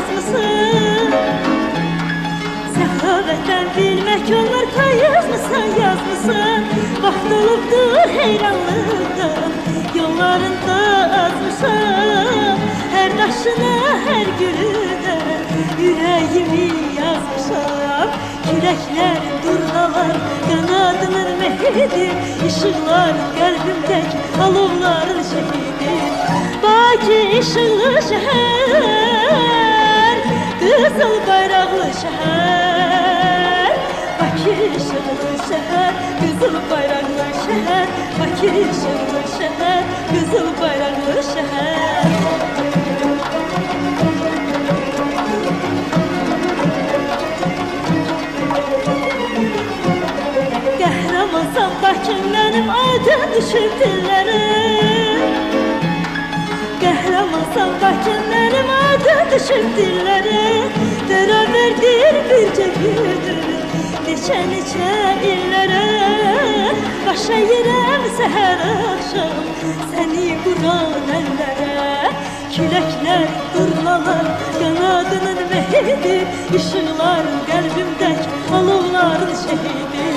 yazmısın? Səxavətdən bilmək olur, yazmısan, yazmısan. Vaxt olubdur heyranlıqda, yollarında azmışam. Hər daşına, hər gülünə ürəyimi yazmışam. Küləklərin durnalar, qanadının mehidi, işıqlar qəlbimdək alovların şəhidi. Bakı işıqlı şəhər, qızıl bayraqlı şəhər. Bakı işıqlı şəhər, qızıl bayraqlı şəhər. Bakı işıqlı şəhər, qızıl bayraqlı şəhər. Qəhrəmansan Bakım, mənim adım düşüb dillərə. Qəhrəmansan Bakım, mənim adım düşüb dillərə. Bərabərdir bircə gündür, neçə illərə. Baş əyirəm səhər axşam səni quran əllərə. Küləklər, durnalar, qanadının mehidi, işıqlar qəlbimdək alovların şəhidi.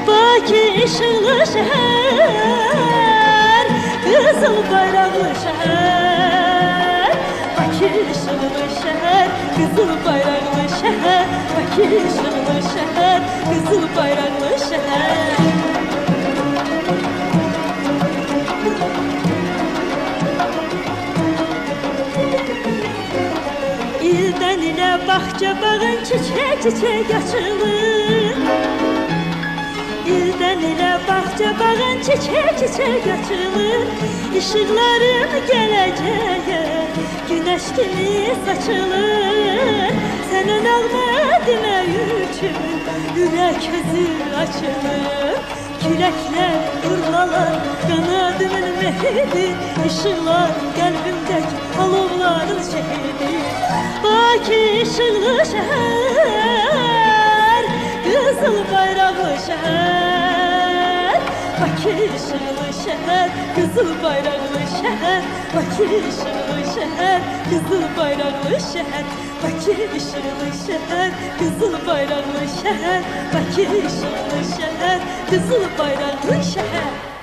Bakı işıqlı şəhər, qızıl bayraqlı şəhər. Bakı işıqlı şəhər, qızıl bayraqlı şəhər. Bakı işıqlı şəhər, qızıl bayraqlı şəhər. İldən ilə bağça bağın çiçək açılır. İldən ilə bağça bağın çiçək açılır. İşıqlarım gələcəyə günəş kimi saçılır. Sənə nəğmə demək üçün ürək özü açılır. Küləklər, durnalar, qanadının mehidi, işıqlar qəlbimdək alovların şəhidi. Bakı işıqlı şəhər, qızıl bayraqlı şəhər. Bakı işıqlı şəhər, qızıl bayraqlı şəhər. Bakı işıqlı şəhər, qızıl bayraqlı şəhər. Bakı işıqlı şəhər, qızıl bayraqlı şəhər. Bakı işıqlı şəhər, qızıl bayraqlı şəhər.